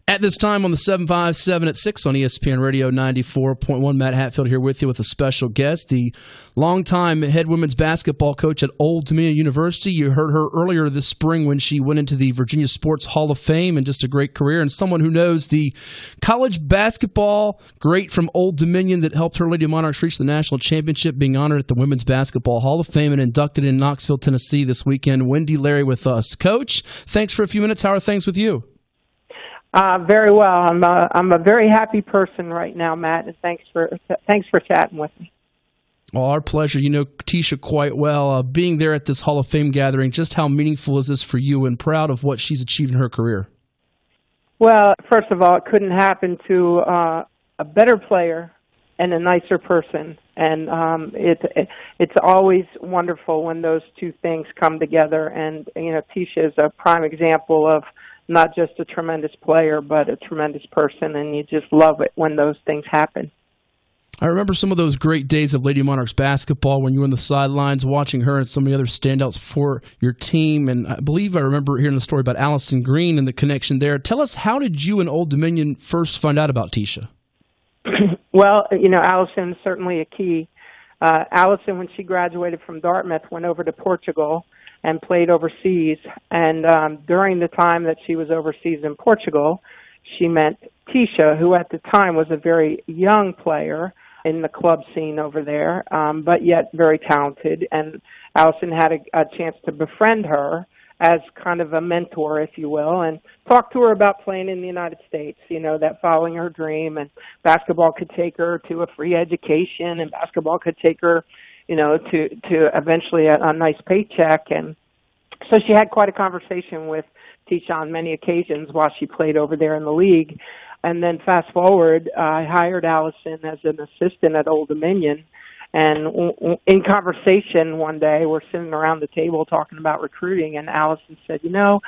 At this time on the 757 at 6 on ESPN Radio 94.1, Matt Hatfield here with you with a special guest, the longtime head women's basketball coach at Old Dominion University. You heard her earlier this spring when she went into the Virginia Sports Hall of Fame, and just a great career, and someone who knows the college basketball great from Old Dominion that helped her Lady Monarchs reach the national championship, being honored at the Women's Basketball Hall of Fame and inducted in Knoxville, Tennessee this weekend. Wendy Larry with us. Coach, thanks for a few minutes. How are things with you? Very well. I'm a very happy person right now, Matt, and thanks for chatting with me. Well, our pleasure. You know Ticha quite well. Being there at this Hall of Fame gathering, just how meaningful is this for you, and proud of what she's achieved in her career? Well, first of all, it couldn't happen to a better player and a nicer person, and it's always wonderful when those two things come together. And you know, Ticha is a prime example of not just a tremendous player, but a tremendous person, and you just love it when those things happen. I remember some of those great days of Lady Monarchs basketball when you were on the sidelines watching her and so many other standouts for your team, and I believe I remember hearing the story about Allison Green and the connection there. Tell us, how did you and Old Dominion first find out about Ticha? Well, you know, Allison is certainly a key. Allison, when she graduated from Dartmouth, went over to Portugal and played overseas. And during the time that she was overseas in Portugal, she met Ticha, who at the time was a very young player in the club scene over there, but yet very talented. And Allison had a chance to befriend her as kind of a mentor, if you will, and talk to her about playing in the United States, you know, that following her dream, and basketball could take her to a free education, and basketball could take her, you know, to eventually a nice paycheck. And so she had quite a conversation with Ticha on many occasions while she played over there in the league. And then fast forward, I hired Allison as an assistant at Old Dominion. And in conversation one day, we're sitting around the table talking about recruiting, and Allison said, you know,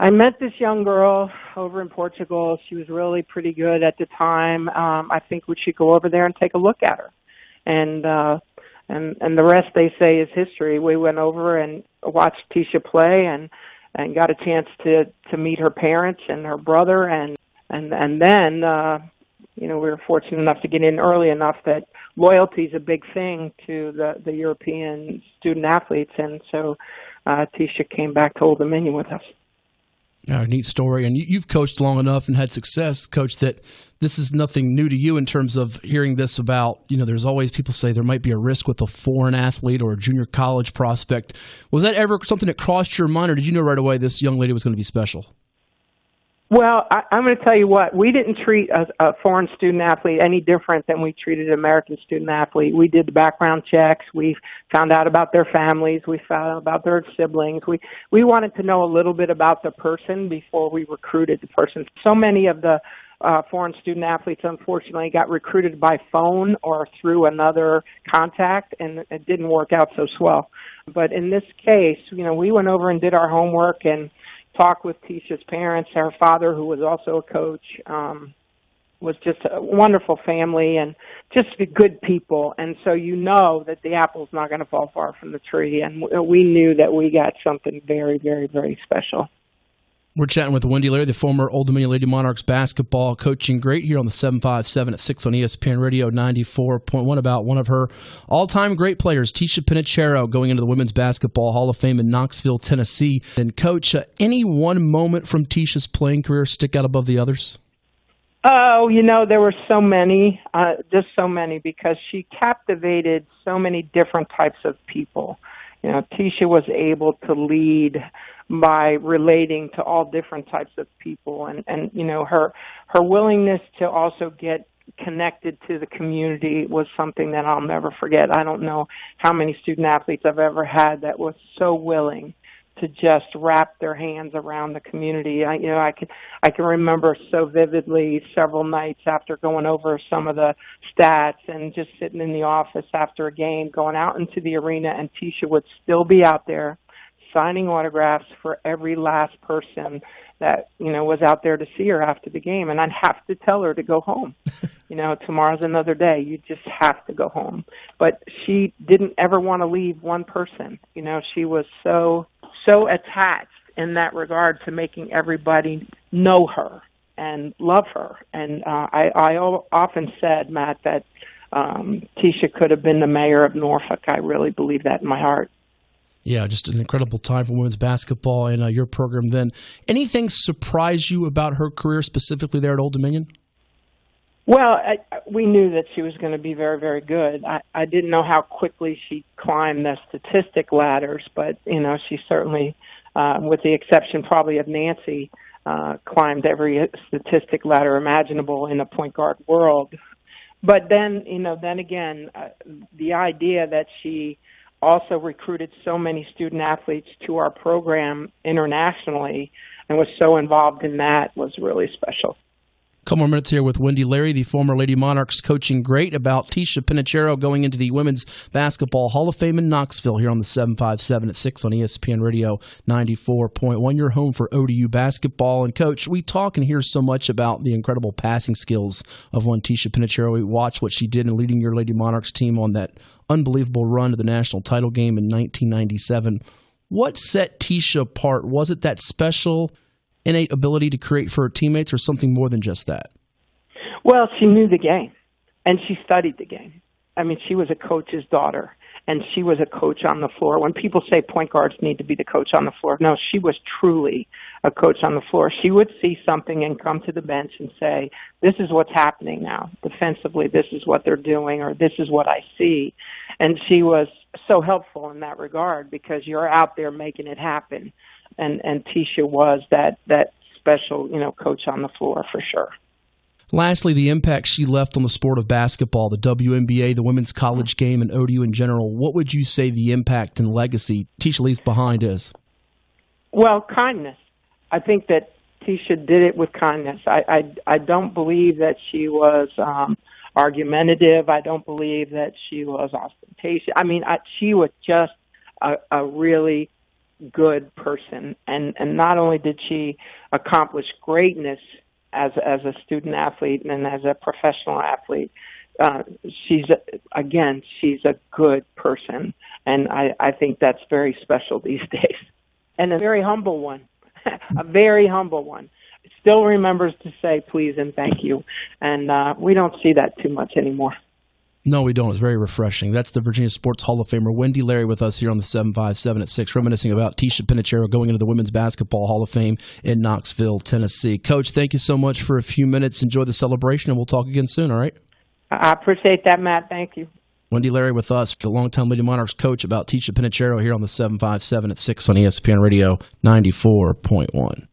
I met this young girl over in Portugal. She was really pretty good at the time. I think we should go over there and take a look at her. And the rest, they say, is history. We went over and watched Ticha play and got a chance to meet her parents and her brother. And then, you know, we were fortunate enough to get in early enough that loyalty is a big thing to the European student athletes. And so Ticha came back to Old Dominion with us. Yeah, neat story. And you've coached long enough and had success, Coach, that this is nothing new to you in terms of hearing this about, you know, there's always people say there might be a risk with a foreign athlete or a junior college prospect. Was that ever something that crossed your mind, or did you know right away this young lady was going to be special? Well, I'm going to tell you what, we didn't treat a foreign student athlete any different than we treated an American student athlete. We did the background checks. We found out about their families. We found out about their siblings. We wanted to know a little bit about the person before we recruited the person. So many of the foreign student athletes, unfortunately, got recruited by phone or through another contact, and it didn't work out so swell. But in this case, you know, we went over and did our homework and talked with Ticha's parents. Her father, who was also a coach, was just a wonderful family and just good people. And so you know that the apple's not going to fall far from the tree. And we knew that we got something very, very, very special. We're chatting with Wendy Larry, the former Old Dominion Lady Monarchs basketball coaching great, here on the 757 at 6 on ESPN Radio 94.1, about one of her all-time great players, Ticha Penicheiro, going into the Women's Basketball Hall of Fame in Knoxville, Tennessee. And, Coach, any one moment from Ticha's playing career stick out above the others? Oh, you know, there were so many, just so many, because she captivated so many different types of people. You know, Ticha was able to lead by relating to all different types of people, and you know, her willingness to also get connected to the community was something that I'll never forget. I don't know how many student athletes I've ever had that was so willing to just wrap their hands around the community. I can remember so vividly several nights after going over some of the stats and just sitting in the office after a game, going out into the arena, and Ticha would still be out there signing autographs for every last person that, you know, was out there to see her after the game. And I'd have to tell her to go home. You know, tomorrow's another day. You just have to go home. But she didn't ever want to leave one person. You know, she was so attached in that regard to making everybody know her. and love her. And I often said, Matt, that Ticha could have been the mayor of Norfolk. I really believe that in my heart. Yeah, just an incredible time for women's basketball and your program then. Anything surprise you about her career specifically there at Old Dominion? Well, we knew that she was going to be very, very good. I didn't know how quickly she climbed the statistic ladders, but, she certainly, with the exception probably of Nancy, climbed every statistic ladder imaginable in the point guard world. But then, then again, the idea that she also recruited so many student athletes to our program internationally and was so involved in that was really special. Couple more minutes here with Wendy Larry, the former Lady Monarchs coaching great, about Ticha Penicheiro going into the Women's Basketball Hall of Fame in Knoxville here on the 757 at 6 on ESPN Radio 94.1. Your home for ODU basketball. And, Coach, we talk and hear so much about the incredible passing skills of one Ticha Penicheiro. We watched what she did in leading your Lady Monarchs team on that unbelievable run to the national title game in 1997. What set Ticha apart? Was it that special innate ability to create for her teammates, or something more than just that? Well, she knew the game, and she studied the game. I mean, she was a coach's daughter, and she was a coach on the floor. When people say point guards need to be the coach on the floor, no, she was truly a coach on the floor. She would see something and come to the bench and say, this is what's happening now. Defensively, this is what they're doing, or this is what I see. And she was so helpful in that regard because you're out there making it happen. And Ticha was that special, coach on the floor for sure. Lastly, the impact she left on the sport of basketball, the WNBA, the women's college game, and ODU in general. What would you say the impact and legacy Ticha leaves behind is? Well, kindness. I think that Ticha did it with kindness. I don't believe that she was argumentative. I don't believe that she was ostentatious. I mean, she was just a really good person, and not only did she accomplish greatness as a student athlete and as a professional athlete, she's a good person, and I think that's very special these days, and a very humble one. A very humble one. Still remembers to say please and thank you, and we don't see that too much anymore. No, we don't. It's very refreshing. That's the Virginia Sports Hall of Famer Wendy Larry with us here on the 757 at 6, reminiscing about Ticha Penicheiro going into the Women's Basketball Hall of Fame in Knoxville, Tennessee. Coach, thank you so much for a few minutes. Enjoy the celebration, and we'll talk again soon, all right? I appreciate that, Matt. Thank you. Wendy Larry with us, the longtime Lady Monarchs coach, about Ticha Penicheiro here on the 757 at 6 on ESPN Radio 94.1.